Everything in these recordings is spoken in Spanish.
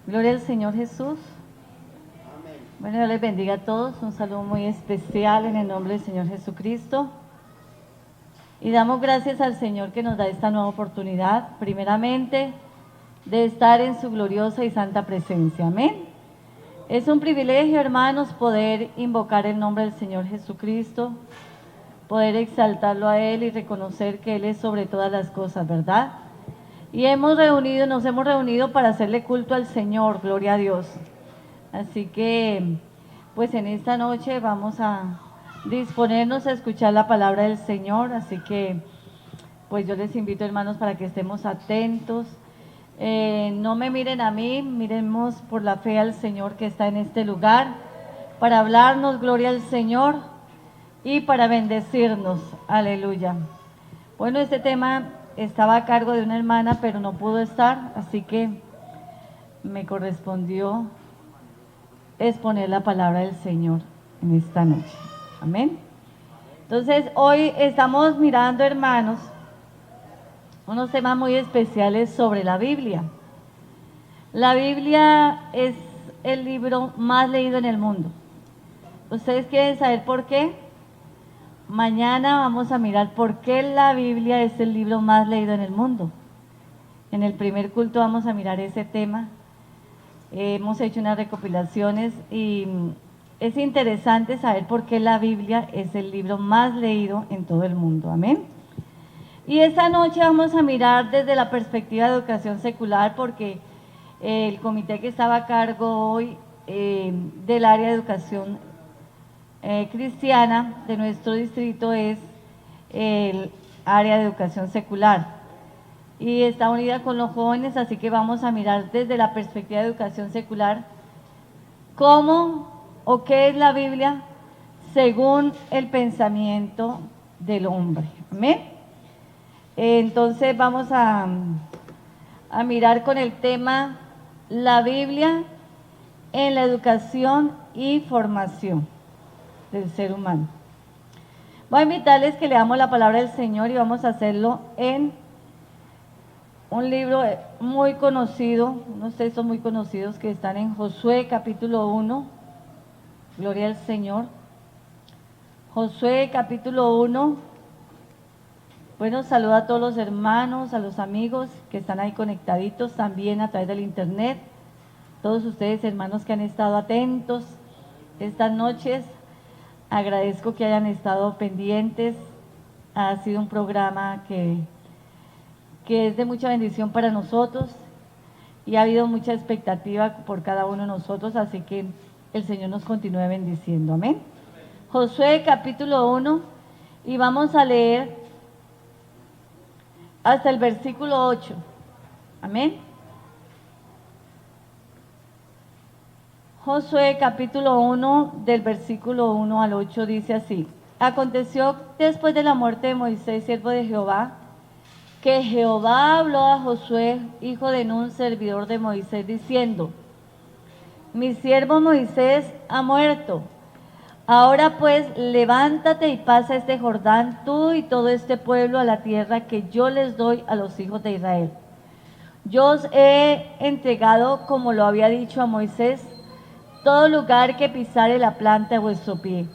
Gloria al Señor Jesús. Bueno, Dios les bendiga a todos. Un saludo muy especial en el nombre del Señor Jesucristo. Y damos gracias al Señor que nos da esta nueva oportunidad, primeramente, de estar en su gloriosa y santa presencia. Amén. Es un privilegio, hermanos, poder invocar el nombre del Señor Jesucristo, poder exaltarlo a Él y reconocer que Él es sobre todas las cosas, ¿verdad? Y nos hemos reunido para hacerle culto al Señor, gloria a Dios. Así que, pues en esta noche vamos a disponernos a escuchar la palabra del Señor, así que, pues yo les invito, hermanos, para que estemos atentos. No me miren a mí, miremos por la fe al Señor que está en este lugar, para hablarnos, gloria al Señor, y para bendecirnos, aleluya. Bueno, este tema estaba a cargo de una hermana, pero no pudo estar, así que me correspondió exponer la palabra del Señor en esta noche. Amén. Entonces, hoy estamos mirando, hermanos, unos temas muy especiales sobre la Biblia. La Biblia es el libro más leído en el mundo. ¿Ustedes quieren saber por qué? Mañana vamos a mirar por qué la Biblia es el libro más leído en el mundo. En el primer culto vamos a mirar ese tema. Hemos hecho unas recopilaciones y es interesante saber por qué la Biblia es el libro más leído en todo el mundo. Amén. Y esta noche vamos a mirar desde la perspectiva de educación secular, porque el comité que estaba a cargo hoy del área de educación cristiana de nuestro distrito es el área de educación secular y está unida con los jóvenes, así que vamos a mirar desde la perspectiva de educación secular cómo o qué es la Biblia según el pensamiento del hombre. ¿Amén? Entonces vamos a mirar con el tema la Biblia en la educación y formación del ser humano. Voy a invitarles que leamos la palabra del Señor y vamos a hacerlo en un libro muy conocido, unos textos muy conocidos que están en Josué capítulo 1, gloria al Señor. Josué capítulo 1, bueno, saludo a todos los hermanos, a los amigos que están ahí conectaditos también a través del internet, todos ustedes hermanos que han estado atentos estas noches. Agradezco que hayan estado pendientes. Ha sido un programa que es de mucha bendición para nosotros y ha habido mucha expectativa por cada uno de nosotros, así que el Señor nos continúe bendiciendo. Amén. Josué capítulo 1 y vamos a leer hasta el versículo 8. Amén. Josué capítulo 1 del versículo 1 al 8 dice así: Aconteció después de la muerte de Moisés, siervo de Jehová, que Jehová habló a Josué, hijo de Nun, servidor de Moisés, diciendo: Mi siervo Moisés ha muerto. Ahora pues, levántate y pasa este Jordán, tú y todo este pueblo, a la tierra que yo les doy a los hijos de Israel. Yo os he entregado, como lo había dicho a Moisés, todo lugar que pisare la planta de vuestro pie,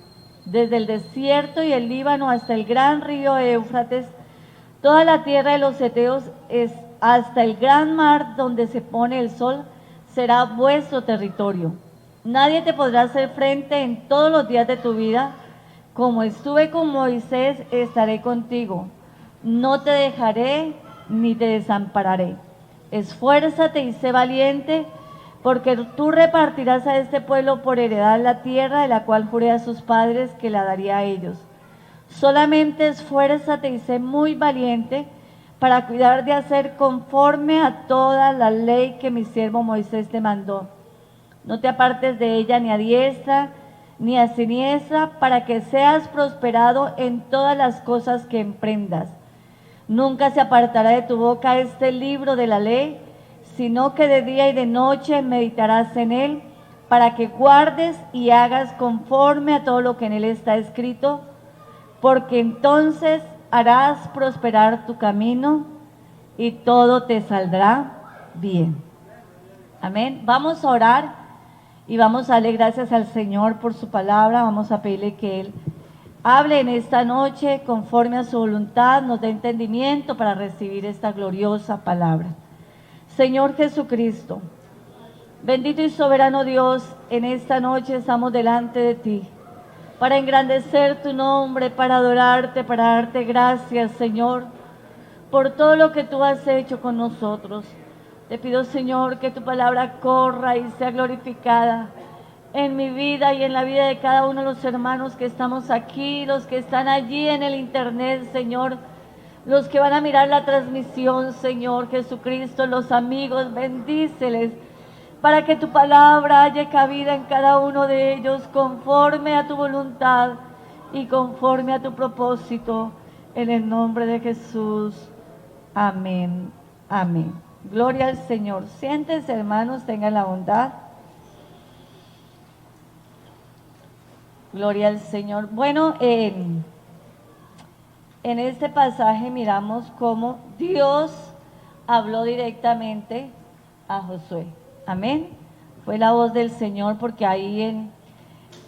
desde el desierto y el Líbano hasta el gran río Éufrates, toda la tierra de los heteos hasta el gran mar donde se pone el sol, será vuestro territorio. Nadie te podrá hacer frente en todos los días de tu vida. Como estuve con Moisés, estaré contigo. No te dejaré ni te desampararé. Esfuérzate y sé valiente, porque tú repartirás a este pueblo por heredad la tierra de la cual juré a sus padres que la daría a ellos. Solamente esfuérzate y sé muy valiente para cuidar de hacer conforme a toda la ley que mi siervo Moisés te mandó. No te apartes de ella ni a diestra ni a siniestra, para que seas prosperado en todas las cosas que emprendas. Nunca se apartará de tu boca este libro de la ley, sino que de día y de noche meditarás en él, para que guardes y hagas conforme a todo lo que en él está escrito, porque entonces harás prosperar tu camino y todo te saldrá bien. Amén. Vamos a orar y vamos a darle gracias al Señor por su palabra. Vamos a pedirle que Él hable en esta noche conforme a su voluntad, nos dé entendimiento para recibir esta gloriosa palabra. Señor Jesucristo, bendito y soberano Dios, en esta noche estamos delante de ti para engrandecer tu nombre, para adorarte, para darte gracias, Señor, por todo lo que tú has hecho con nosotros. Te pido, Señor, que tu palabra corra y sea glorificada en mi vida y en la vida de cada uno de los hermanos que estamos aquí, los que están allí en el internet, Señor, los que van a mirar la transmisión, Señor Jesucristo, los amigos, bendíceles, para que tu palabra haya cabida en cada uno de ellos, conforme a tu voluntad y conforme a tu propósito, en el nombre de Jesús. Amén. Amén. Gloria al Señor. Siéntense, hermanos, tengan la bondad. Gloria al Señor. Bueno, en este pasaje miramos cómo Dios habló directamente a Josué. Amén. Fue la voz del Señor, porque ahí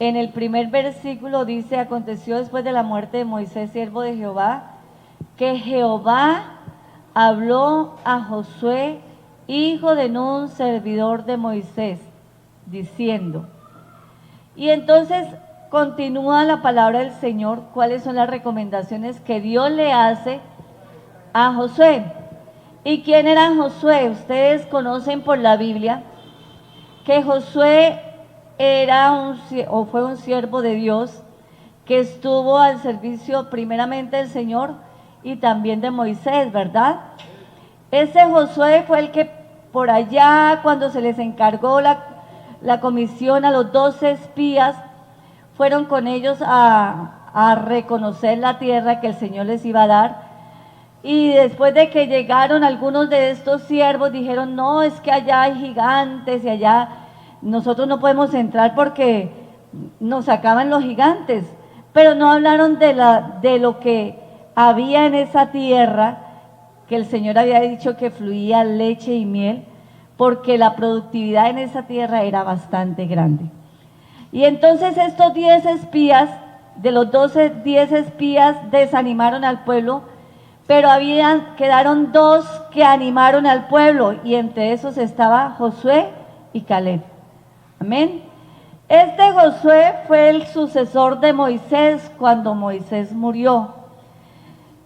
en el primer versículo dice: aconteció después de la muerte de Moisés, siervo de Jehová, que Jehová habló a Josué, hijo de Nun, servidor de Moisés, diciendo. Y entonces continúa la palabra del Señor, cuáles son las recomendaciones que Dios le hace a Josué. ¿Y quién era Josué? Ustedes conocen por la Biblia que Josué fue un siervo de Dios que estuvo al servicio primeramente del Señor y también de Moisés, ¿verdad? Ese Josué fue el que por allá, cuando se les encargó la comisión a los 12 espías, fueron con ellos a reconocer la tierra que el Señor les iba a dar. Y después de que llegaron algunos de estos siervos, dijeron: no, es que allá hay gigantes y allá nosotros no podemos entrar porque nos sacaban los gigantes. Pero no hablaron de lo que había en esa tierra, que el Señor había dicho que fluía leche y miel, porque la productividad en esa tierra era bastante grande. Y entonces estos 10 espías, de los 10 espías desanimaron al pueblo, pero quedaron 2 que animaron al pueblo, y entre esos estaba Josué y Caleb. Amén. Este Josué fue el sucesor de Moisés cuando Moisés murió.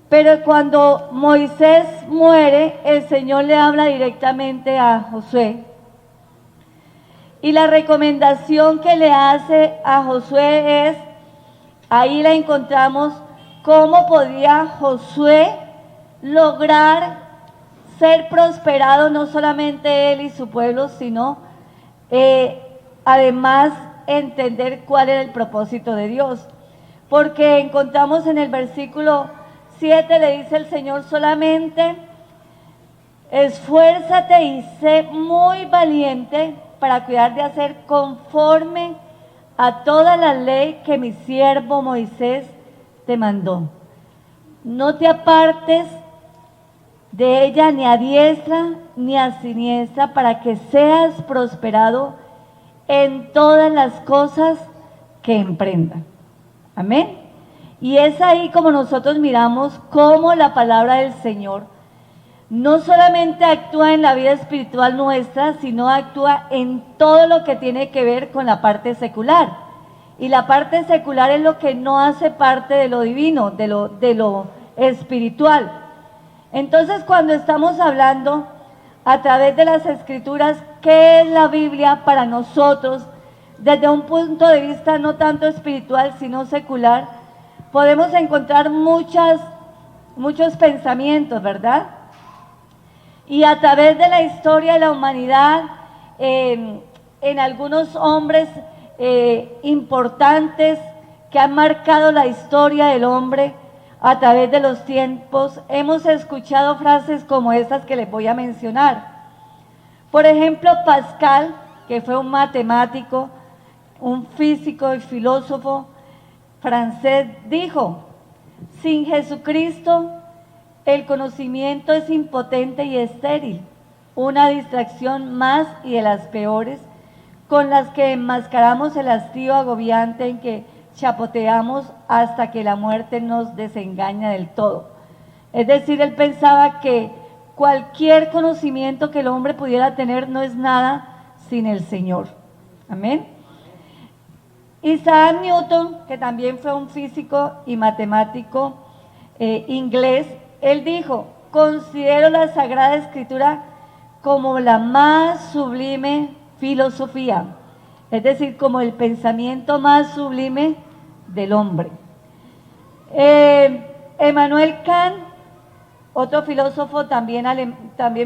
Pero cuando Moisés muere, el Señor le habla directamente a Josué. Y la recomendación que le hace a Josué es, ahí la encontramos, cómo podía Josué lograr ser prosperado, no solamente él y su pueblo, sino además entender cuál era el propósito de Dios. Porque encontramos en el versículo 7, le dice el Señor: solamente esfuérzate y sé muy valiente para cuidar de hacer conforme a toda la ley que mi siervo Moisés te mandó. No te apartes de ella ni a diestra ni a siniestra, para que seas prosperado en todas las cosas que emprendas. Amén. Y es ahí como nosotros miramos cómo la palabra del Señor no solamente actúa en la vida espiritual nuestra, sino actúa en todo lo que tiene que ver con la parte secular. Y la parte secular es lo que no hace parte de lo divino, de lo espiritual. Entonces, cuando estamos hablando a través de las Escrituras, ¿qué es la Biblia para nosotros? Desde un punto de vista no tanto espiritual, sino secular, podemos encontrar muchos pensamientos, ¿verdad? Y a través de la historia de la humanidad, en algunos hombres importantes que han marcado la historia del hombre a través de los tiempos, hemos escuchado frases como estas que les voy a mencionar. Por ejemplo, Pascal, que fue un matemático, un físico y filósofo francés, dijo: sin Jesucristo el conocimiento es impotente y estéril. una distracción más y de las peores, con las que enmascaramos el hastío agobiante en que chapoteamos hasta que la muerte nos desengaña del todo. Es decir, él pensaba que cualquier conocimiento que el hombre pudiera tener no es nada sin el Señor. Amén. Isaac Newton, que también fue un físico y matemático inglés, él dijo: considero la Sagrada Escritura como la más sublime filosofía, es decir, como el pensamiento más sublime del hombre. Emmanuel Kant, otro filósofo también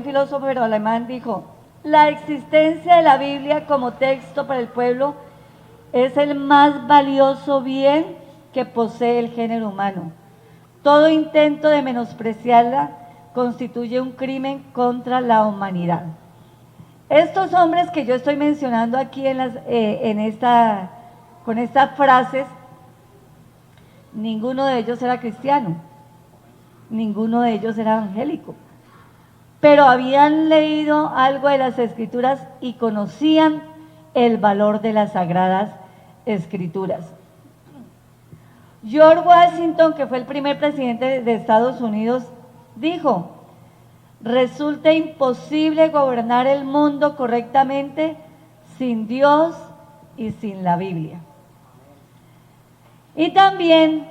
filósofo pero alemán, dijo: la existencia de la Biblia como texto para el pueblo es el más valioso bien que posee el género humano. Todo intento de menospreciarla constituye un crimen contra la humanidad. Estos hombres que yo estoy mencionando aquí con estas frases, ninguno de ellos era cristiano, ninguno de ellos era evangélico, pero habían leído algo de las Escrituras y conocían el valor de las Sagradas Escrituras. George Washington, que fue el primer presidente de Estados Unidos, dijo: resulta imposible gobernar el mundo correctamente sin Dios y sin la Biblia. Y también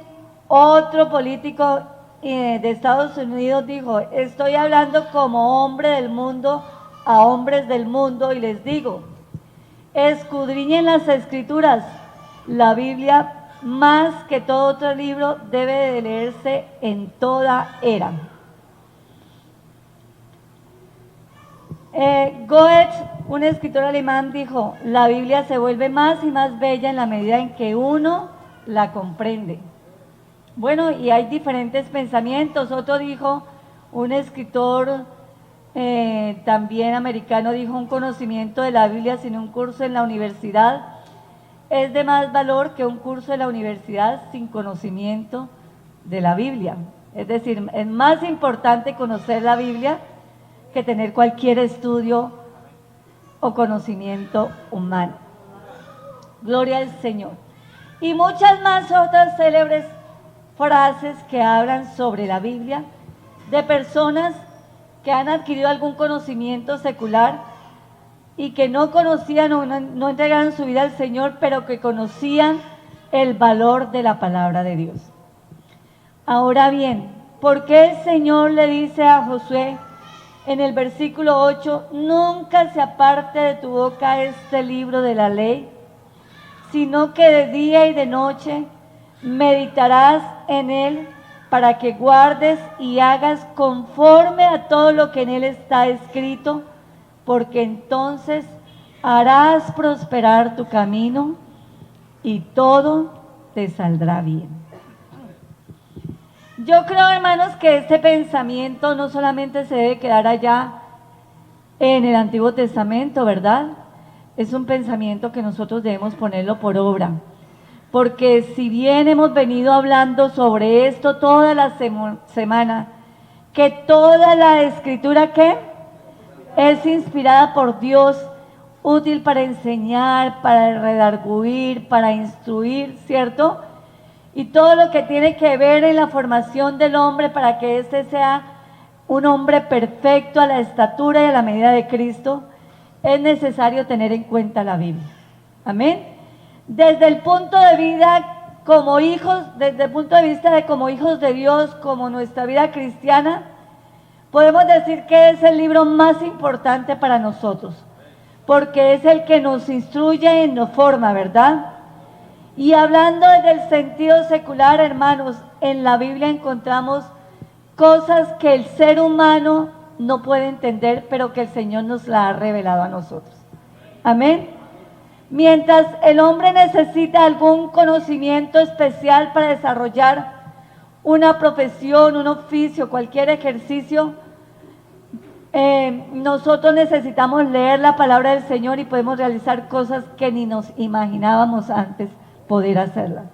otro político de Estados Unidos dijo: estoy hablando como hombre del mundo a hombres del mundo y les digo, escudriñen las Escrituras. La Biblia, más que todo otro libro, debe de leerse en toda era. Goethe, un escritor alemán, dijo: la Biblia se vuelve más y más bella en la medida en que uno la comprende. Bueno, y hay diferentes pensamientos. Otro dijo, un escritor también americano dijo: un conocimiento de la Biblia sin un curso en la universidad es de más valor que un curso de la universidad sin conocimiento de la Biblia. Es decir, es más importante conocer la Biblia que tener cualquier estudio o conocimiento humano. Gloria al Señor. Y muchas más otras célebres frases que hablan sobre la Biblia de personas que han adquirido algún conocimiento secular y que no conocían o no entregaron su vida al Señor, pero que conocían el valor de la palabra de Dios. Ahora bien, ¿por qué el Señor le dice a Josué en el versículo 8: nunca se aparte de tu boca este libro de la ley, sino que de día y de noche meditarás en él, para que guardes y hagas conforme a todo lo que en él está escrito, porque entonces harás prosperar tu camino y todo te saldrá bien? Yo creo, hermanos, que este pensamiento no solamente se debe quedar allá en el Antiguo Testamento, ¿verdad? Es un pensamiento que nosotros debemos ponerlo por obra. Porque si bien hemos venido hablando sobre esto toda la semana, que toda la Escritura, ¿qué? Es inspirada por Dios, útil para enseñar, para redarguir, para instruir, ¿cierto? Y todo lo que tiene que ver en la formación del hombre para que éste sea un hombre perfecto a la estatura y a la medida de Cristo, es necesario tener en cuenta la Biblia. Amén. Desde el punto de vida como hijos, desde el punto de vista de como hijos de Dios, como nuestra vida cristiana, podemos decir que es el libro más importante para nosotros, porque es el que nos instruye y nos forma, ¿verdad? Y hablando desde el sentido secular, hermanos, en la Biblia encontramos cosas que el ser humano no puede entender, pero que el Señor nos la ha revelado a nosotros. Amén. Mientras el hombre necesita algún conocimiento especial para desarrollar una profesión, un oficio, cualquier ejercicio, nosotros necesitamos leer la palabra del Señor y podemos realizar cosas que ni nos imaginábamos antes poder hacerlas.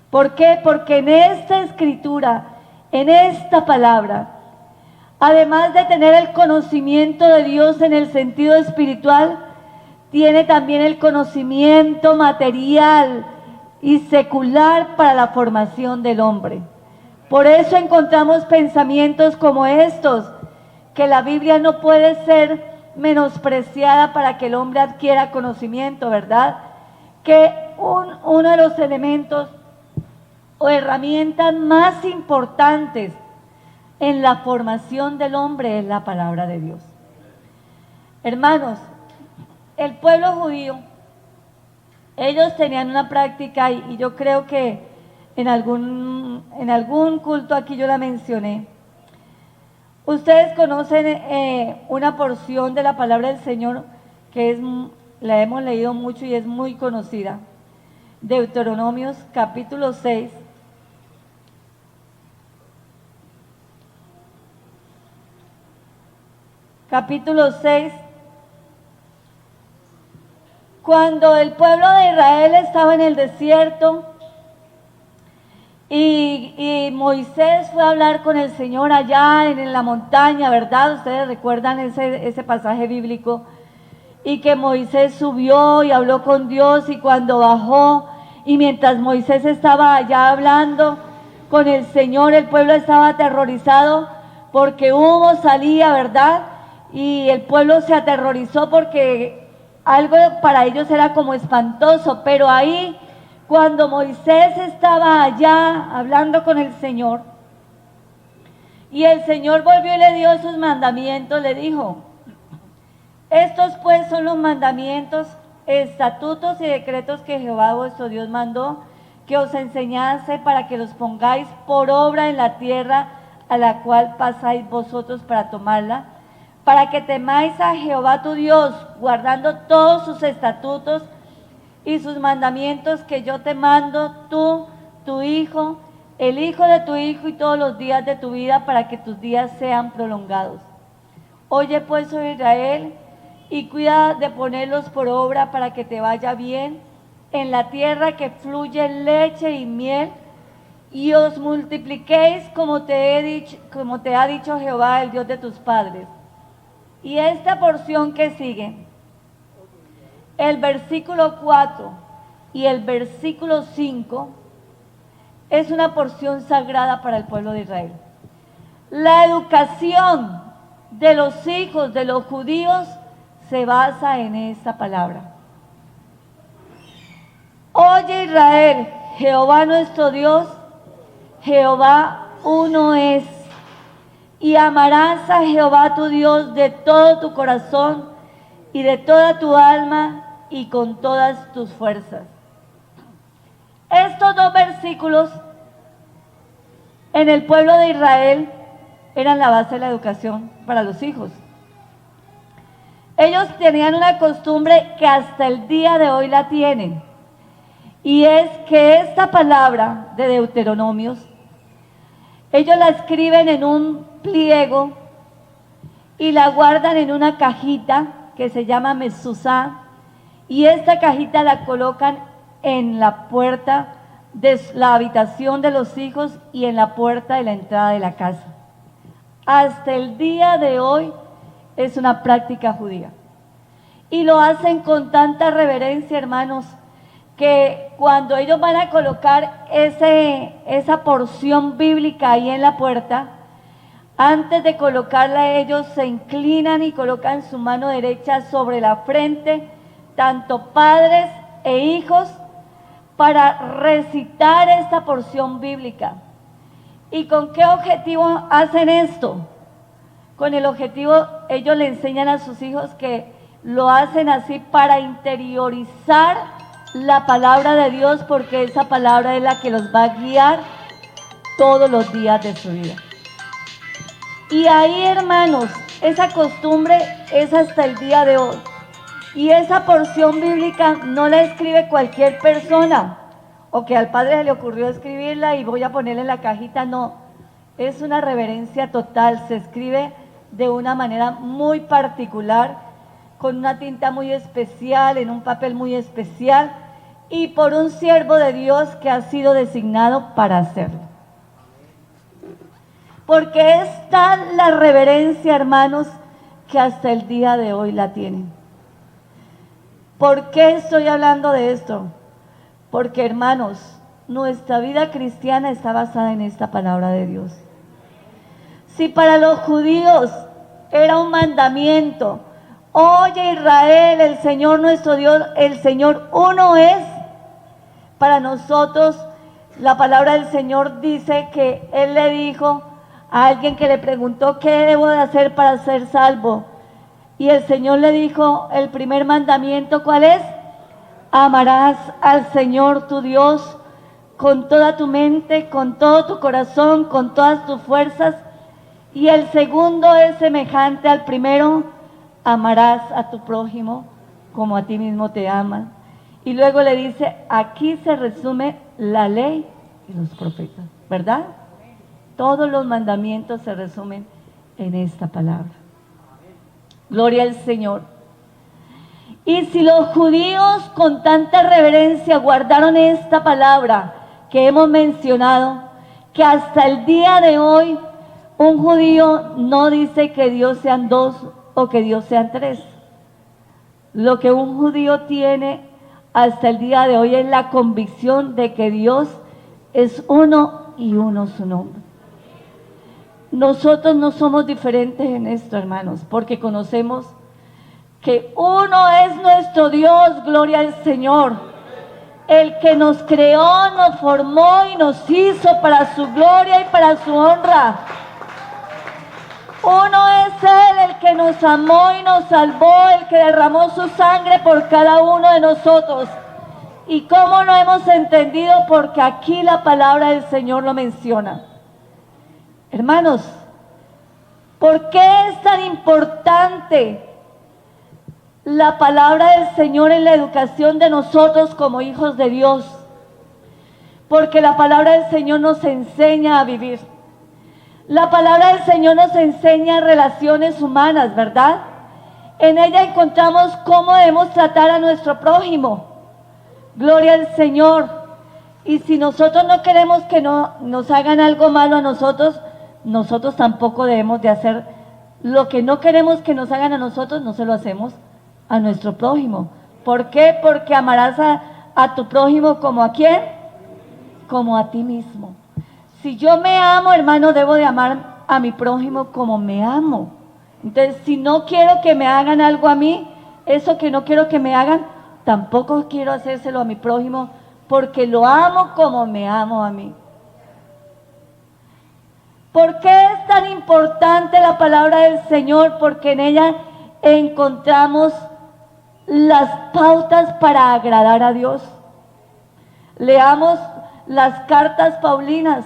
¿Por qué? Porque en esta escritura, en esta palabra, además de tener el conocimiento de Dios en el sentido espiritual, tiene también el conocimiento material y secular para la formación del hombre. Por eso encontramos pensamientos como estos, que la Biblia no puede ser menospreciada para que el hombre adquiera conocimiento, ¿verdad? Que uno de los elementos o herramientas más importantes en la formación del hombre es la palabra de Dios. Hermanos, el pueblo judío, ellos tenían una práctica, y yo creo que en algún culto aquí yo la mencioné. Ustedes conocen una porción de la palabra del Señor que la hemos leído mucho y es muy conocida. Deuteronomios capítulo 6. Capítulo 6. Cuando el pueblo de Israel estaba en el desierto y Moisés fue a hablar con el Señor allá en la montaña, ¿verdad? Ustedes recuerdan ese pasaje bíblico, y que Moisés subió y habló con Dios, y cuando bajó, y mientras Moisés estaba allá hablando con el Señor, el pueblo estaba aterrorizado porque humo salía, ¿verdad? Y el pueblo se aterrorizó porque algo para ellos era como espantoso, pero ahí, cuando Moisés estaba allá hablando con el Señor, y el Señor volvió y le dio sus mandamientos, le dijo: estos pues son los mandamientos, estatutos y decretos que Jehová vuestro Dios mandó, que os enseñase para que los pongáis por obra en la tierra a la cual pasáis vosotros para tomarla, para que temáis a Jehová tu Dios, guardando todos sus estatutos y sus mandamientos que yo te mando, tú, tu hijo, el hijo de tu hijo, y todos los días de tu vida, para que tus días sean prolongados. Oye pues, oh Israel, y cuida de ponerlos por obra para que te vaya bien en la tierra que fluye leche y miel, y os multipliquéis como te ha dicho Jehová, el Dios de tus padres. Y esta porción que sigue, el versículo 4 y el versículo 5, es una porción sagrada para el pueblo de Israel. La educación de los hijos de los judíos se basa en esta palabra. Oye Israel, Jehová nuestro Dios, Jehová uno es, y amarás a Jehová tu Dios de todo tu corazón y de toda tu alma y con todas tus fuerzas. Estos dos versículos en el pueblo de Israel eran la base de la educación para los hijos. Ellos tenían una costumbre que hasta el día de hoy la tienen, y es que esta palabra de Deuteronomios, ellos la escriben en un pliego y la guardan en una cajita que se llama mezuzá, y esta cajita la colocan en la puerta de la habitación de los hijos y en la puerta de la entrada de la casa. Hasta el día de hoy es una práctica judía, y lo hacen con tanta reverencia, hermanos, que cuando ellos van a colocar esa porción bíblica ahí en la puerta, antes de colocarla, ellos se inclinan y colocan su mano derecha sobre la frente, tanto padres e hijos, para recitar esta porción bíblica. ¿Y con qué objetivo hacen esto? Con el objetivo, ellos le enseñan a sus hijos que lo hacen así para interiorizar la palabra de Dios, porque esa palabra es la que los va a guiar todos los días de su vida. Y ahí, hermanos, esa costumbre es hasta el día de hoy. Y esa porción bíblica no la escribe cualquier persona, o que al padre se le ocurrió escribirla y voy a ponerla en la cajita, no. Es una reverencia total, se escribe de una manera muy particular, con una tinta muy especial, en un papel muy especial, y por un siervo de Dios que ha sido designado para hacerlo. Porque es tal la reverencia, hermanos, que hasta el día de hoy la tienen. ¿Por qué estoy hablando de esto? Porque, hermanos, nuestra vida cristiana está basada en esta palabra de Dios. Si para los judíos era un mandamiento, oye Israel, el Señor nuestro Dios, el Señor uno es, para nosotros la palabra del Señor dice que Él le dijo a alguien que le preguntó qué debo de hacer para ser salvo. Y el Señor le dijo, el primer mandamiento, ¿cuál es? Amarás al Señor tu Dios con toda tu mente, con todo tu corazón, con todas tus fuerzas. Y el segundo es semejante al primero, amarás a tu prójimo como a ti mismo te amas. Y luego le dice, aquí se resume la ley y los profetas, ¿verdad? Todos los mandamientos se resumen en esta palabra. Gloria al Señor. Y si los judíos con tanta reverencia guardaron esta palabra que hemos mencionado, que hasta el día de hoy un judío no dice que Dios sean dos o que Dios sean tres. Lo que un judío tiene hasta el día de hoy es la convicción de que Dios es uno y uno su nombre. Nosotros no somos diferentes en esto, hermanos, porque conocemos que uno es nuestro Dios, gloria al Señor, el que nos creó, nos formó y nos hizo para su gloria y para su honra. Uno es Él el que nos amó y nos salvó, el que derramó su sangre por cada uno de nosotros. ¿Y cómo lo hemos entendido? Porque aquí la palabra del Señor lo menciona. Hermanos, ¿por qué es tan importante la palabra del Señor en la educación de nosotros como hijos de Dios? Porque la palabra del Señor nos enseña a vivir. La palabra del Señor nos enseña relaciones humanas, ¿verdad? En ella encontramos cómo debemos tratar a nuestro prójimo. Gloria al Señor. Y si nosotros no queremos que nos hagan algo malo a nosotros, nosotros tampoco debemos de hacer lo que no queremos que nos hagan a nosotros, no se lo hacemos a nuestro prójimo. ¿Por qué? Porque amarás a tu prójimo como a quién, como a ti mismo. Si yo me amo, hermano, debo de amar a mi prójimo como me amo. Entonces, si no quiero que me hagan algo a mí, eso que no quiero que me hagan, tampoco quiero hacérselo a mi prójimo, porque lo amo como me amo a mí. ¿Por qué es tan importante la palabra del Señor? Porque en ella encontramos las pautas para agradar a Dios. Leamos las cartas paulinas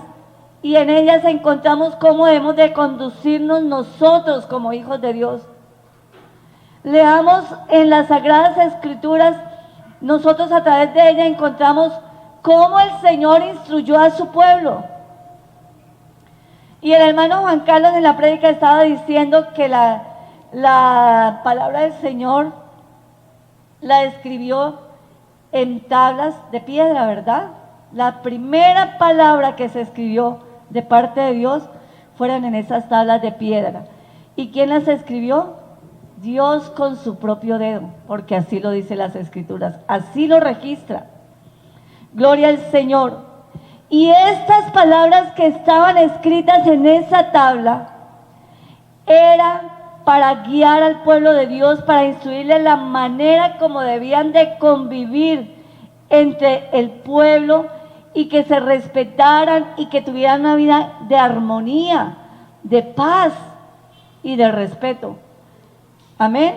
y en ellas encontramos cómo debemos de conducirnos nosotros como hijos de Dios. Leamos en las Sagradas Escrituras, nosotros a través de ella encontramos cómo el Señor instruyó a su pueblo. Y el hermano Juan Carlos en la prédica estaba diciendo que la palabra del Señor la escribió en tablas de piedra, ¿verdad? La primera palabra que se escribió de parte de Dios fueron en esas tablas de piedra. ¿Y quién las escribió? Dios con su propio dedo, porque así lo dice las Escrituras, así lo registra. Gloria al Señor. Y estas palabras que estaban escritas en esa tabla eran para guiar al pueblo de Dios, para instruirle la manera como debían de convivir entre el pueblo y que se respetaran y que tuvieran una vida de armonía, de paz y de respeto. Amén.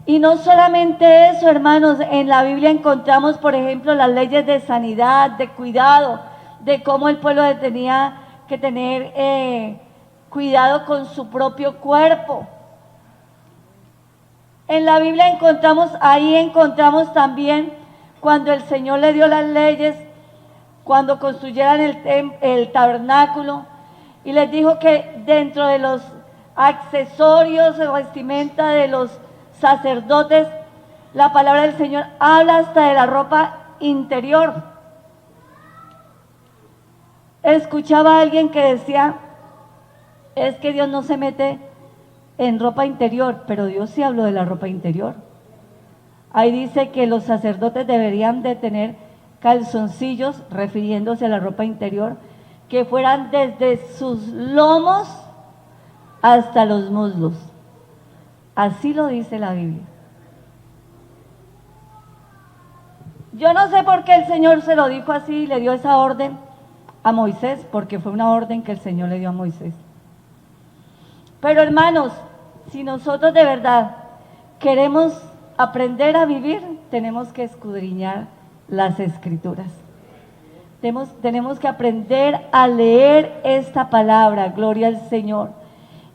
Y no solamente eso, hermanos, en la Biblia encontramos, por ejemplo, las leyes de sanidad, de cuidado, de cómo el pueblo tenía que tener cuidado con su propio cuerpo. En la Biblia encontramos también cuando el Señor le dio las leyes, cuando construyeran el tabernáculo, y les dijo que dentro de los accesorios de vestimenta de los sacerdotes, la palabra del Señor habla hasta de la ropa interior. Escuchaba a alguien que decía Es que Dios no se mete en ropa interior, pero Dios sí habló de la ropa interior. Ahí dice que los sacerdotes deberían de tener calzoncillos, refiriéndose a la ropa interior, que fueran desde sus lomos hasta los muslos. Así lo dice la Biblia. Yo no sé por qué el Señor se lo dijo así, le dio esa orden a Moisés, porque fue una orden que el Señor le dio a Moisés. Pero hermanos, si nosotros de verdad queremos aprender a vivir, tenemos que escudriñar las Escrituras. Tenemos que aprender a leer esta palabra, gloria al Señor.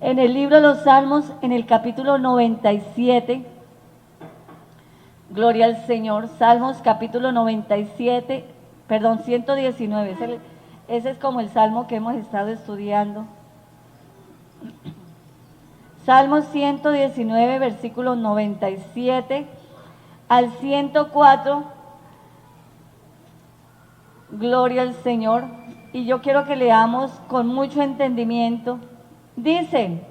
En el libro de los Salmos, en el capítulo 97, gloria al Señor, Salmos capítulo 97, perdón, 119, ese es como el salmo que hemos estado estudiando. Salmos 119, versículos 97 al 104, gloria al Señor. Y yo quiero que leamos con mucho entendimiento. Dice: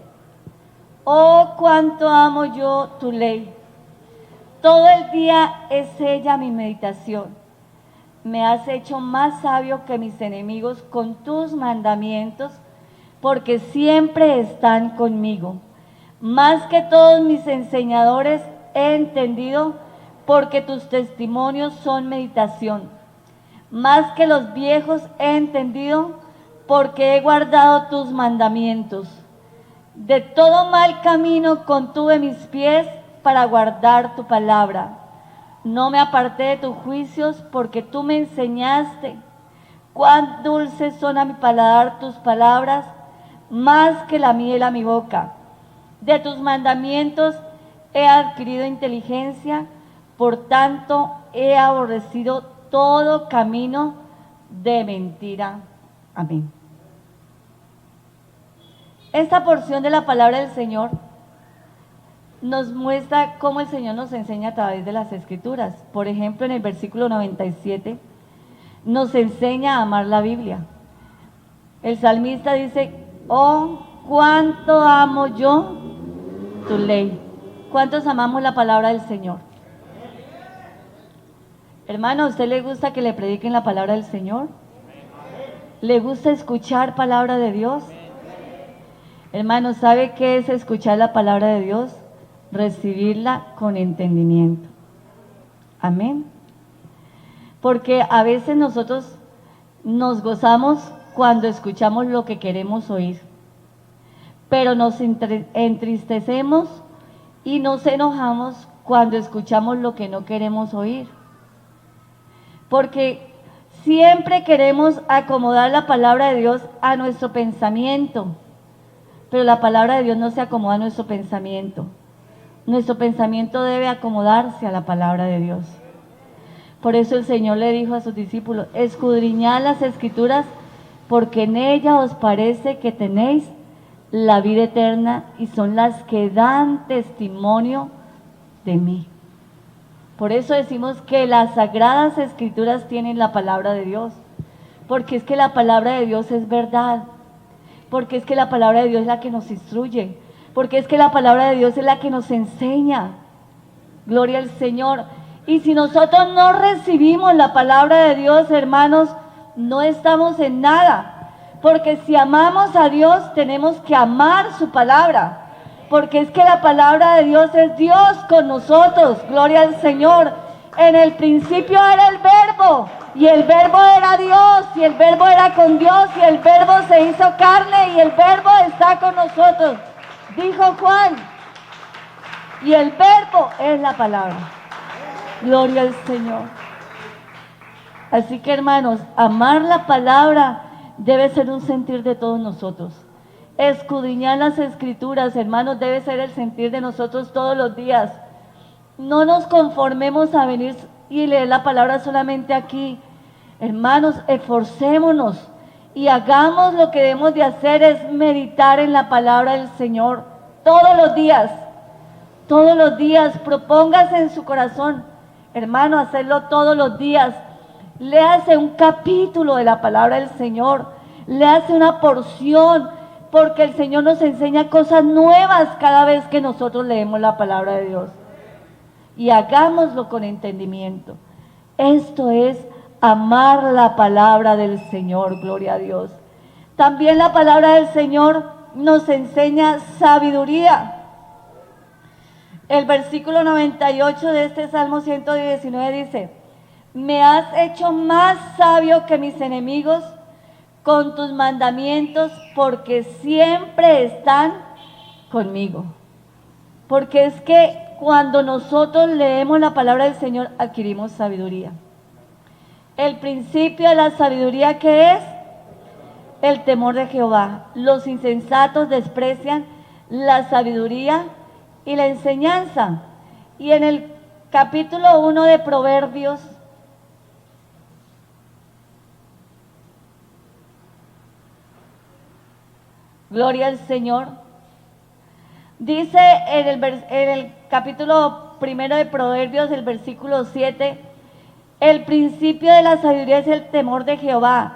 oh, cuánto amo yo tu ley. Todo el día es ella mi meditación. Me has hecho más sabio que mis enemigos con tus mandamientos, porque siempre están conmigo. Más que todos mis enseñadores he entendido, porque tus testimonios son meditación. Más que los viejos he entendido, porque he guardado tus mandamientos. De todo mal camino contuve mis pies para guardar tu palabra. No me aparté de tus juicios, porque tú me enseñaste. Cuán dulces son a mi paladar tus palabras, más que la miel a mi boca. De tus mandamientos he adquirido inteligencia, por tanto he aborrecido todo camino de mentira. Amén. Esta porción de la palabra del Señor nos muestra cómo el Señor nos enseña a través de las Escrituras. Por ejemplo, en el versículo 97 nos enseña a amar la Biblia. El salmista dice: oh, cuánto amo yo tu ley. ¿Cuántos amamos la palabra del Señor? Hermano, ¿a usted le gusta que le prediquen la palabra del Señor? ¿Le gusta escuchar palabra de Dios? Hermano, ¿sabe qué es escuchar la palabra de Dios? Recibirla con entendimiento. Amén. Porque a veces nosotros nos gozamos cuando escuchamos lo que queremos oír, pero nos entristecemos y nos enojamos cuando escuchamos lo que no queremos oír. Porque siempre queremos acomodar la palabra de Dios a nuestro pensamiento, pero la palabra de Dios no se acomoda a nuestro pensamiento. Nuestro pensamiento debe acomodarse a la palabra de Dios. Por eso el Señor le dijo a sus discípulos: escudriñad las Escrituras, porque en ellas os parece que tenéis la vida eterna, y son las que dan testimonio de mí. Por eso decimos que las Sagradas Escrituras tienen la palabra de Dios, porque es que la palabra de Dios es verdad, porque es que la palabra de Dios es la que nos instruye, porque es que la palabra de Dios es la que nos enseña. Gloria al Señor. Y si nosotros no recibimos la palabra de Dios, hermanos, no estamos en nada, porque si amamos a Dios tenemos que amar su palabra, porque es que la palabra de Dios es Dios con nosotros. Gloria al Señor. En el principio era el Verbo, y el Verbo era Dios, y el Verbo era con Dios, y el Verbo se hizo carne, y el Verbo está con nosotros, dijo Juan. Y el Verbo es la palabra. Gloria al Señor. Así que, hermanos, amar la palabra debe ser un sentir de todos nosotros. Escudriñar las Escrituras, hermanos, debe ser el sentir de nosotros todos los días. No nos conformemos a venir y leer la palabra solamente aquí. Hermanos, esforcémonos y hagamos lo que debemos de hacer, es meditar en la palabra del Señor todos los días. Todos los días, propóngase en su corazón, hermano, hacerlo todos los días. Léase un capítulo de la palabra del Señor, léase una porción, porque el Señor nos enseña cosas nuevas cada vez que nosotros leemos la palabra de Dios. Y hagámoslo con entendimiento. Esto es amar la palabra del Señor, gloria a Dios. También la palabra del Señor nos enseña sabiduría. El versículo 98 de este Salmo 119 dice: me has hecho más sabio que mis enemigos con tus mandamientos, porque siempre están conmigo. Porque es que cuando nosotros leemos la palabra del Señor, adquirimos sabiduría. El principio de la sabiduría, ¿qué es? El temor de Jehová. Los insensatos desprecian la sabiduría y la enseñanza. Y en el capítulo 1 de Proverbios, gloria al Señor, dice en el capítulo 1 de Proverbios, el versículo 7, el principio de la sabiduría es el temor de Jehová.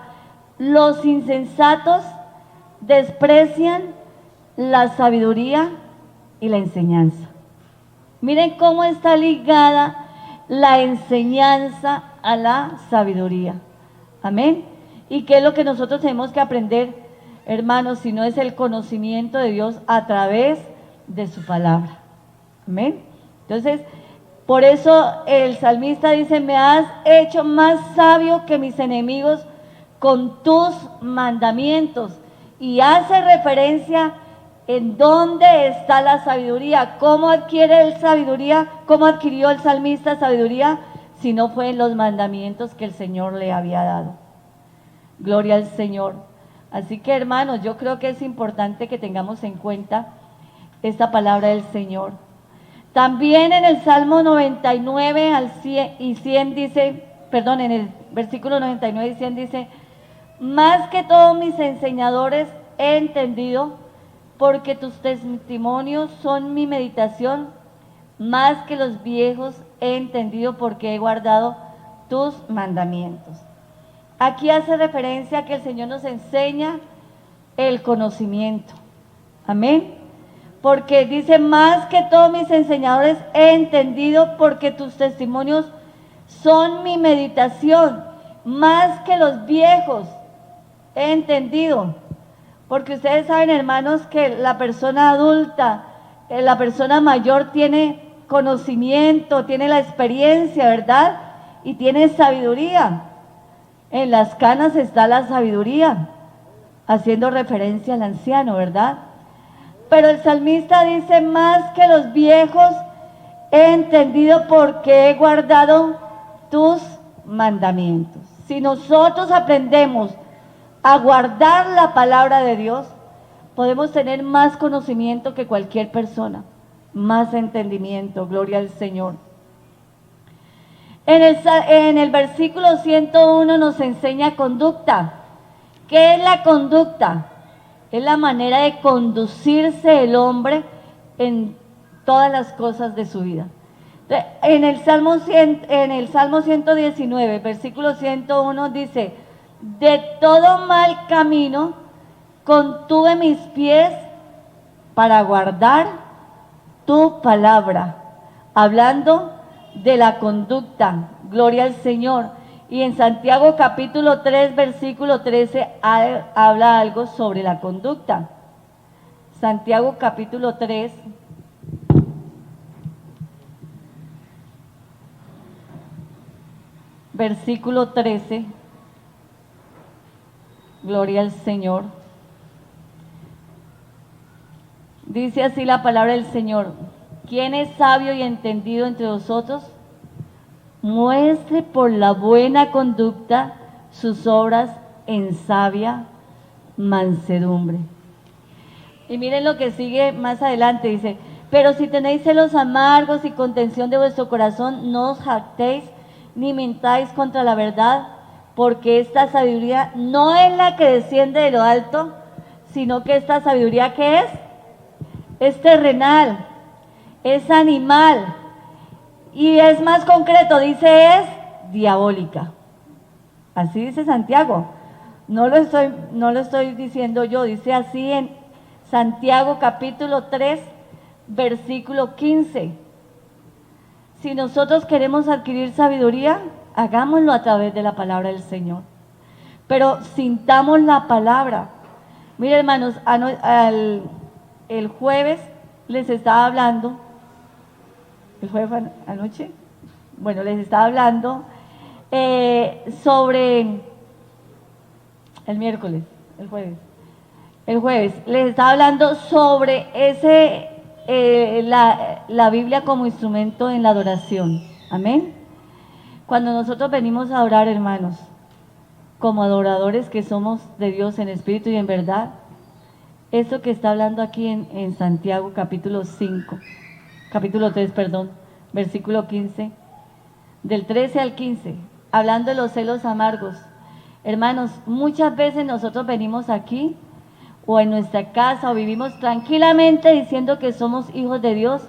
Los insensatos desprecian la sabiduría y la enseñanza. Miren cómo está ligada la enseñanza a la sabiduría. Amén. ¿Y qué es lo que nosotros tenemos que aprender, hermanos, si no es el conocimiento de Dios a través de su palabra? Amén. Entonces, por eso el salmista dice: me has hecho más sabio que mis enemigos con tus mandamientos. Y hace referencia en dónde está la sabiduría. ¿Cómo adquiere el sabiduría? ¿Cómo adquirió el salmista sabiduría? Si no fue en los mandamientos que el Señor le había dado. Gloria al Señor. Así que, hermanos, yo creo que es importante que tengamos en cuenta esta palabra del Señor. También en el Salmo 99 y 100 dice, perdón, en el versículo 99 y 100 dice: más que todos mis enseñadores he entendido, porque tus testimonios son mi meditación. Más que los viejos he entendido, porque he guardado tus mandamientos. Aquí hace referencia a que el Señor nos enseña el conocimiento. Amén. Porque dice: más que todos mis enseñadores he entendido, porque tus testimonios son mi meditación. Más que los viejos he entendido. Porque ustedes saben, hermanos, que la persona adulta, la persona mayor tiene conocimiento, tiene la experiencia, ¿verdad? Y tiene sabiduría. En las canas está la sabiduría, haciendo referencia al anciano, ¿verdad? Pero el salmista dice: más que los viejos he entendido, porque he guardado tus mandamientos. Si nosotros aprendemos a guardar la palabra de Dios, podemos tener más conocimiento que cualquier persona, más entendimiento. Gloria al Señor. En el versículo 101 nos enseña conducta. ¿Qué es la conducta? Es la manera de conducirse el hombre en todas las cosas de su vida. En el Salmo 119, versículo 101 dice: de todo mal camino contuve mis pies para guardar tu palabra. Hablando de la conducta, gloria al Señor. Y en Santiago capítulo 3, versículo 13, habla algo sobre la conducta. Santiago capítulo 3, versículo 13, gloria al Señor. Dice así la palabra del Señor: ¿quién es sabio y entendido entre vosotros? Muestre por la buena conducta sus obras en sabia mansedumbre. Y miren lo que sigue más adelante, dice: pero si tenéis celos amargos y contención de vuestro corazón, no os jactéis ni mintáis contra la verdad, porque esta sabiduría no es la que desciende de lo alto, sino que esta sabiduría, ¿qué es? Es terrenal, es animal, y es más concreto, dice, es diabólica. Así dice Santiago. No lo estoy diciendo yo, dice así Santiago capítulo 3, versículo 15. Si nosotros queremos adquirir sabiduría, hagámoslo a través de la palabra del Señor. Pero sintamos la palabra. Miren, hermanos, el jueves les estaba hablando, el jueves anoche, bueno, les estaba hablando sobre el miércoles, el jueves, les estaba hablando sobre la Biblia como instrumento en la adoración. Amén. Cuando nosotros venimos a adorar, hermanos, como adoradores que somos de Dios en espíritu y en verdad, esto que está hablando aquí en Santiago capítulo 3, versículo 15, del 13 al 15, hablando de los celos amargos. Hermanos, muchas veces nosotros venimos aquí o en nuestra casa o vivimos tranquilamente diciendo que somos hijos de Dios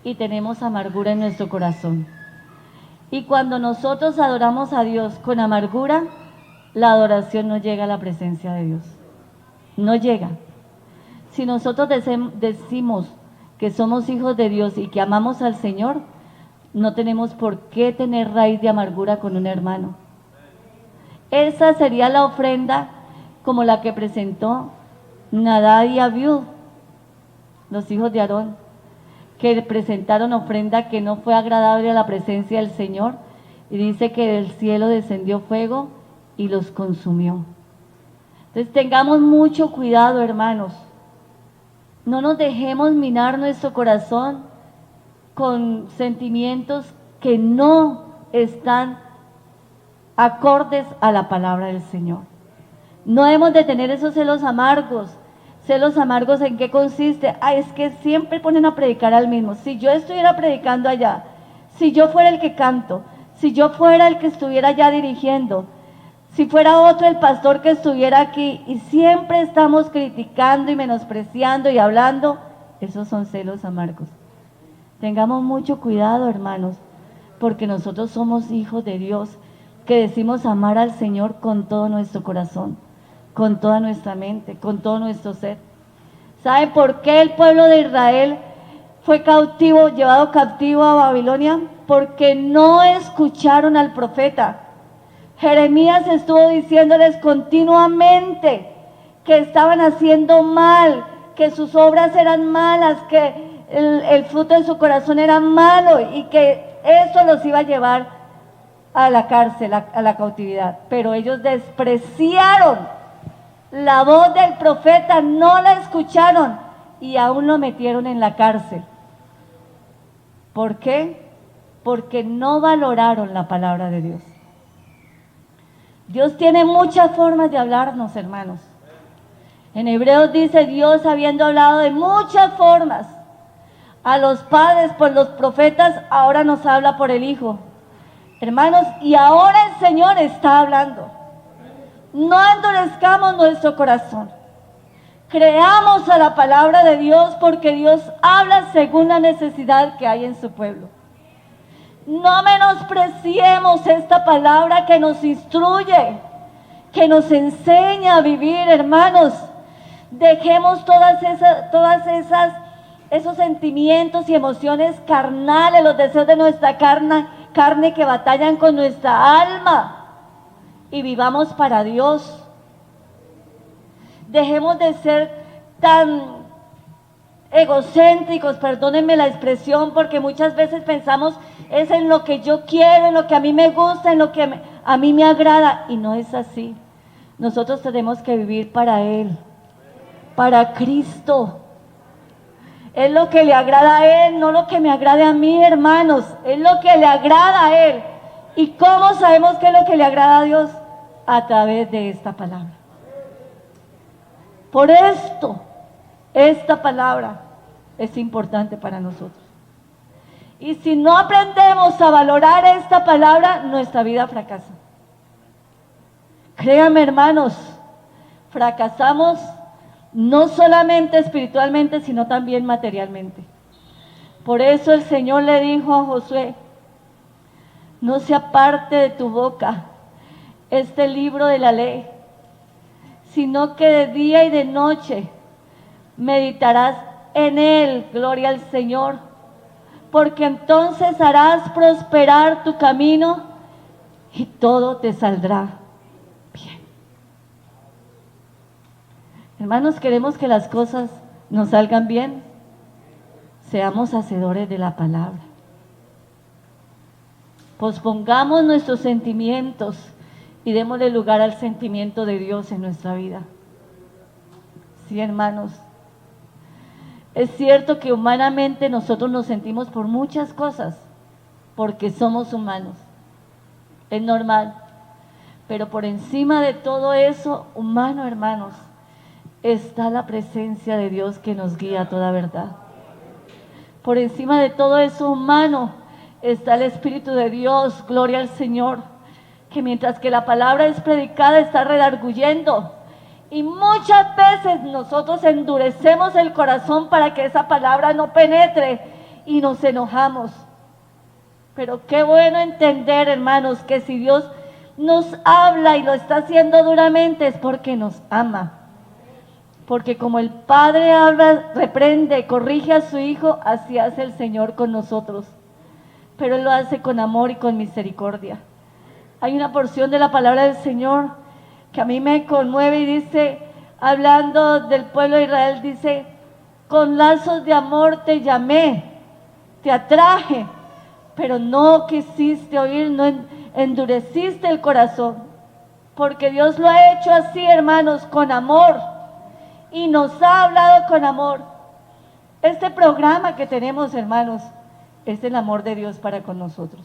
y tenemos amargura en nuestro corazón. Y cuando nosotros adoramos a Dios con amargura, la adoración no llega a la presencia de Dios. No llega. Si nosotros decimos que somos hijos de Dios y que amamos al Señor, no tenemos por qué tener raíz de amargura con un hermano. Esa sería la ofrenda como la que presentó Nadab y Abiú, los hijos de Aarón, que presentaron ofrenda que no fue agradable a la presencia del Señor, y dice que del cielo descendió fuego y los consumió. Entonces tengamos mucho cuidado, hermanos. No nos dejemos minar nuestro corazón con sentimientos que no están acordes a la palabra del Señor. No hemos de tener esos celos amargos. ¿Celos amargos en qué consiste? Es que siempre ponen a predicar al mismo. Si yo estuviera predicando allá, si yo fuera el que canto, si yo fuera el que estuviera allá dirigiendo, si fuera otro el pastor que estuviera aquí, y siempre estamos criticando y menospreciando y hablando, esos son celos amargos. Tengamos mucho cuidado, hermanos, porque nosotros somos hijos de Dios, que decimos amar al Señor con todo nuestro corazón, con toda nuestra mente, con todo nuestro ser. ¿Saben por qué el pueblo de Israel fue cautivo, llevado cautivo a Babilonia? Porque no escucharon al profeta. Jeremías estuvo diciéndoles continuamente que estaban haciendo mal, que sus obras eran malas, que el fruto de su corazón era malo y que eso los iba a llevar a la cárcel, a la cautividad. Pero ellos despreciaron la voz del profeta, no la escucharon y aún lo metieron en la cárcel. ¿Por qué? Porque no valoraron la palabra de Dios. Dios tiene muchas formas de hablarnos, hermanos. En Hebreos dice: Dios, habiendo hablado de muchas formas a los padres por los profetas, ahora nos habla por el Hijo. Hermanos, y ahora el Señor está hablando. No endurezcamos nuestro corazón. Creamos a la palabra de Dios, porque Dios habla según la necesidad que hay en su pueblo. No menospreciemos esta palabra que nos instruye, que nos enseña a vivir, hermanos. Dejemos esos sentimientos y emociones carnales, los deseos de nuestra carne que batallan con nuestra alma, y vivamos para Dios. Dejemos de ser tan egocéntricos, perdónenme la expresión, porque muchas veces pensamos es en lo que yo quiero, en lo que a mí me gusta, en lo que a mí me agrada, y no es así. Nosotros tenemos que vivir para Él, para Cristo. Es lo que le agrada a Él, no lo que me agrade a mí, hermanos. Es lo que le agrada a Él. ¿Y cómo sabemos qué es lo que le agrada a Dios? A través de esta palabra. Por esto, esta palabra es importante para nosotros. Y si no aprendemos a valorar esta palabra, nuestra vida fracasa. Créanme, hermanos, fracasamos no solamente espiritualmente, sino también materialmente. Por eso el Señor le dijo a Josué: no se aparte de tu boca este libro de la ley, sino que de día y de noche meditarás en Él, gloria al Señor, porque entonces harás prosperar tu camino y todo te saldrá bien. Hermanos, queremos que las cosas nos salgan bien, seamos hacedores de la palabra. Pospongamos nuestros sentimientos y démosle lugar al sentimiento de Dios en nuestra vida. Sí, hermanos, es cierto que humanamente nosotros nos sentimos por muchas cosas, porque somos humanos, es normal, pero por encima de todo eso humano, hermanos, está la presencia de Dios que nos guía a toda verdad. Por encima de todo eso humano está el Espíritu de Dios, gloria al Señor, que mientras que la palabra es predicada está redarguyendo. Y muchas veces nosotros endurecemos el corazón para que esa palabra no penetre y nos enojamos. Pero qué bueno entender, hermanos, que si Dios nos habla y lo está haciendo duramente es porque nos ama. Porque como el Padre habla, reprende, corrige a su Hijo, así hace el Señor con nosotros. Pero Él lo hace con amor y con misericordia. Hay una porción de la palabra del Señor que a mí me conmueve y dice, hablando del pueblo de Israel, dice, con lazos de amor te llamé, te atraje, pero no quisiste oír, no endureciste el corazón, porque Dios lo ha hecho así, hermanos, con amor, y nos ha hablado con amor. Este programa que tenemos, hermanos, es el amor de Dios para con nosotros.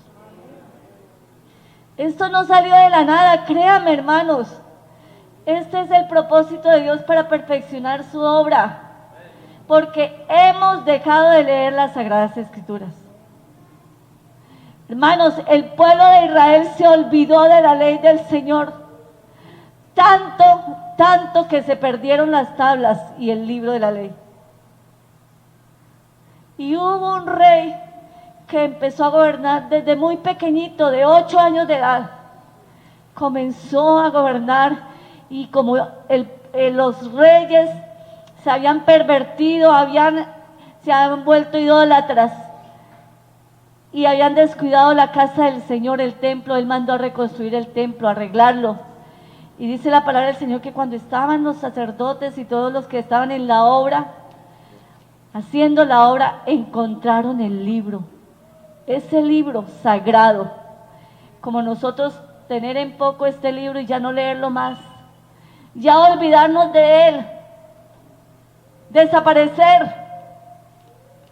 Esto no salió de la nada, créanme, hermanos. Este es el propósito de Dios para perfeccionar su obra, porque hemos dejado de leer las Sagradas Escrituras. Hermanos, el pueblo de Israel se olvidó de la ley del Señor, tanto que se perdieron las tablas y el libro de la ley. Y hubo un rey que empezó a gobernar desde muy pequeñito, de 8 años de edad. Comenzó a gobernar y como los reyes se habían pervertido, se habían vuelto idólatras y habían descuidado la casa del Señor, el templo, Él mandó a reconstruir el templo, a arreglarlo. Y dice la palabra del Señor que cuando estaban los sacerdotes y todos los que estaban en la obra, haciendo la obra, encontraron el libro, ese libro sagrado. Como nosotros tener en poco este libro y ya no leerlo más, ya olvidarnos de él, desaparecer.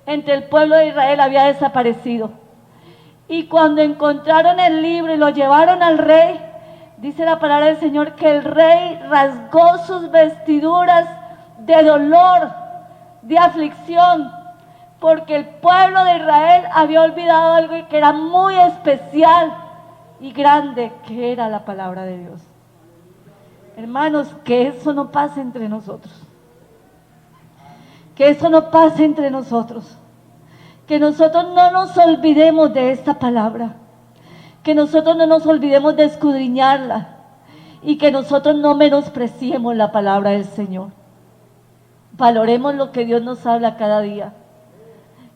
Entre el pueblo de Israel había desaparecido. Y cuando encontraron el libro y lo llevaron al rey, dice la palabra del Señor que el rey rasgó sus vestiduras de dolor, de aflicción, porque el pueblo de Israel había olvidado algo que era muy especial y grande, que era la palabra de Dios. Hermanos, que eso no pase entre nosotros. Que eso no pase entre nosotros. Que nosotros no nos olvidemos de esta palabra. Que nosotros no nos olvidemos de escudriñarla. Y que nosotros no menospreciemos la palabra del Señor. Valoremos lo que Dios nos habla cada día.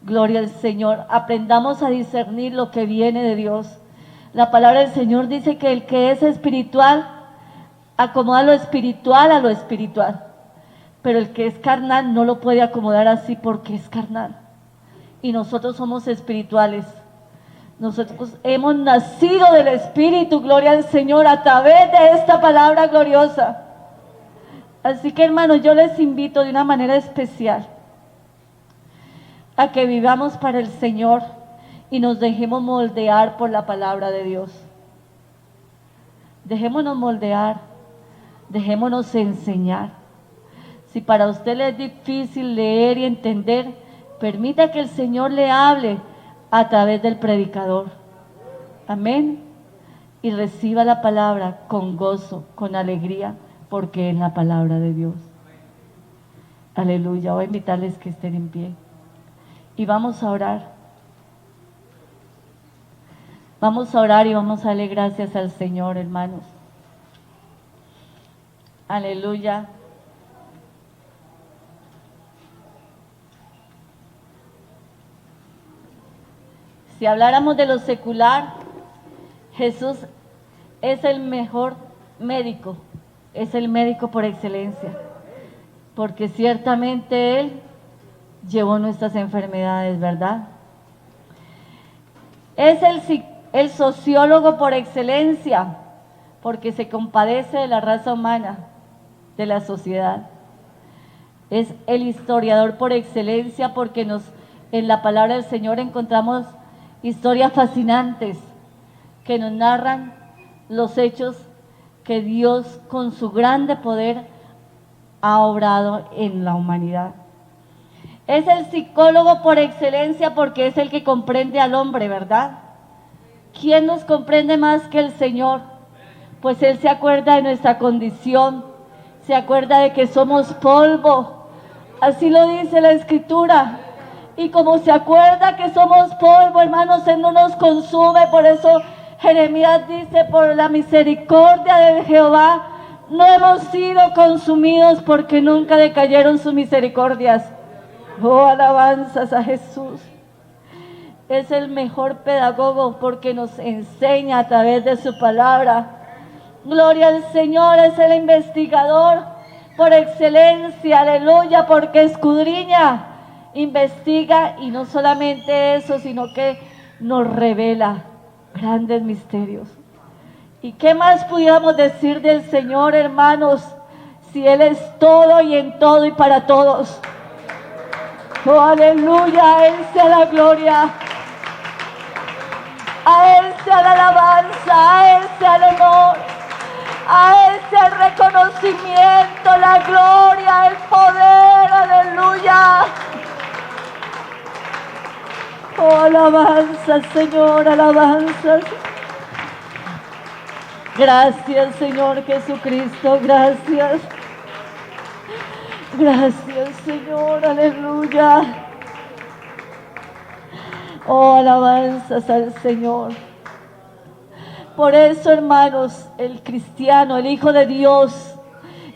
Gloria al Señor. Aprendamos a discernir lo que viene de Dios. La palabra del Señor dice que el que es espiritual acomoda lo espiritual a lo espiritual, pero el que es carnal no lo puede acomodar así porque es carnal. Y nosotros somos espirituales. Nosotros hemos nacido del Espíritu, gloria al Señor, a través de esta palabra gloriosa. Así que, hermanos, yo les invito de una manera especial a que vivamos para el Señor y nos dejemos moldear por la palabra de Dios. Dejémonos moldear, dejémonos enseñar. Si para usted le es difícil leer y entender, permita que el Señor le hable a través del predicador. Amén. Y reciba la palabra con gozo, con alegría, porque es la palabra de Dios. Aleluya. Voy a invitarles que estén en pie. Y vamos a orar. Vamos a orar y vamos a darle gracias al Señor, hermanos. Aleluya. Si habláramos de lo secular, Jesús es el mejor médico, es el médico por excelencia, porque ciertamente Él llevó nuestras enfermedades, ¿verdad? Es el sociólogo por excelencia, porque se compadece de la raza humana, de la sociedad. Es el historiador por excelencia, porque en la palabra del Señor encontramos historias fascinantes que nos narran los hechos que Dios con su grande poder ha obrado en la humanidad. Es el psicólogo por excelencia, porque es el que comprende al hombre, ¿verdad? ¿Quién nos comprende más que el Señor? Pues Él se acuerda de nuestra condición, se acuerda de que somos polvo, así lo dice la Escritura. Y como se acuerda que somos polvo, hermanos, Él no nos consume. Por eso Jeremías dice: por la misericordia de Jehová no hemos sido consumidos, porque nunca decayeron sus misericordias. Oh, alabanzas a Jesús. Es el mejor pedagogo, porque nos enseña a través de su palabra. Gloria al Señor. Es el investigador por excelencia, aleluya, porque escudriña, investiga, y no solamente eso, sino que nos revela grandes misterios. ¿Y qué más pudiéramos decir del Señor, hermanos, si Él es todo y en todo y para todos? Oh, aleluya, a Él sea la gloria, a Él sea la alabanza, a Él sea el honor, a Él sea el reconocimiento, la gloria, el poder, aleluya. Oh, alabanzas, Señor, alabanzas. Gracias, Señor Jesucristo, gracias. Gracias, Señor, aleluya. Oh, alabanzas al Señor. Por eso, hermanos, el cristiano, el Hijo de Dios,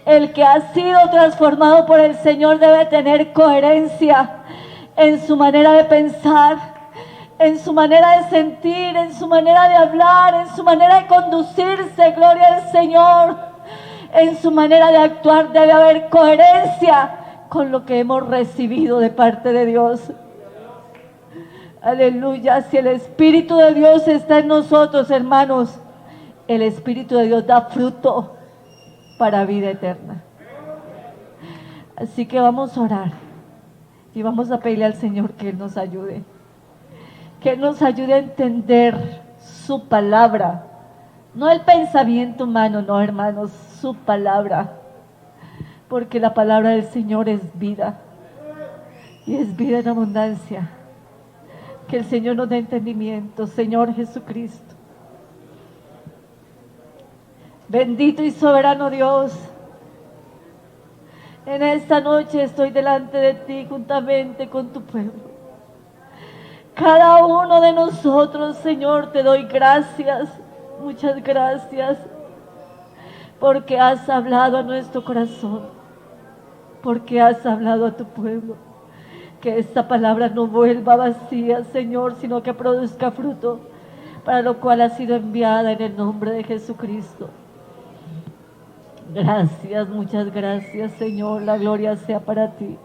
el que ha sido transformado por el Señor, debe tener coherencia en su manera de pensar, en su manera de sentir, en su manera de hablar, en su manera de conducirse. Gloria al Señor. En su manera de actuar debe haber coherencia con lo que hemos recibido de parte de Dios. Aleluya. Si el Espíritu de Dios está en nosotros, hermanos, el Espíritu de Dios da fruto para vida eterna. Así que vamos a orar y vamos a pedirle al Señor que Él nos ayude, que Él nos ayude a entender su palabra, no el pensamiento humano, no, hermanos, su palabra, porque la palabra del Señor es vida, y es vida en abundancia. Que el Señor nos dé entendimiento, Señor Jesucristo. Bendito y soberano Dios, en esta noche estoy delante de ti juntamente con tu pueblo. Cada uno de nosotros, Señor, te doy gracias, muchas gracias, porque has hablado a nuestro corazón, porque has hablado a tu pueblo. Que esta palabra no vuelva vacía, Señor, sino que produzca fruto, para lo cual ha sido enviada en el nombre de Jesucristo. Gracias, muchas gracias, Señor. La gloria sea para ti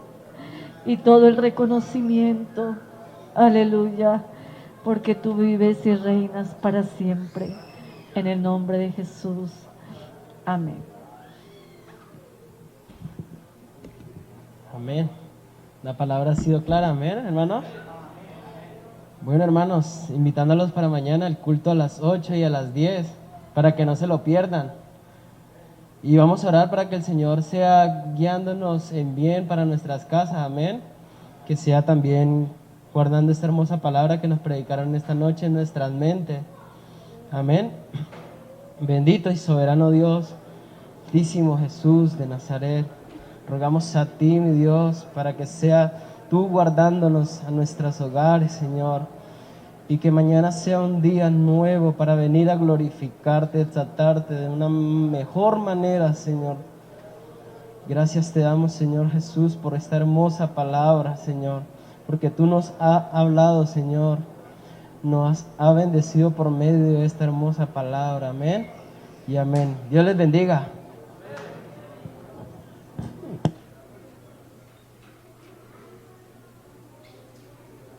y todo el reconocimiento. Aleluya, porque tú vives y reinas para siempre. En el nombre de Jesús. Amén. Amén. La palabra ha sido clara, amén, hermanos. Bueno, hermanos, invitándolos para mañana el culto a las 8 y a las 10, para que no se lo pierdan. Y vamos a orar para que el Señor sea guiándonos en bien para nuestras casas, amén. Que sea también guardando esta hermosa palabra que nos predicaron esta noche en nuestras mentes, amén. Bendito y soberano Dios, Santísimo Jesús de Nazaret, rogamos a ti, mi Dios, para que sea tú guardándonos a nuestros hogares, Señor, y que mañana sea un día nuevo para venir a glorificarte, exaltarte de una mejor manera, Señor. Gracias te damos, Señor Jesús, por esta hermosa palabra, Señor, porque tú nos has hablado, Señor. nos ha bendecido por medio de esta hermosa palabra. Amén y amén. Dios les bendiga.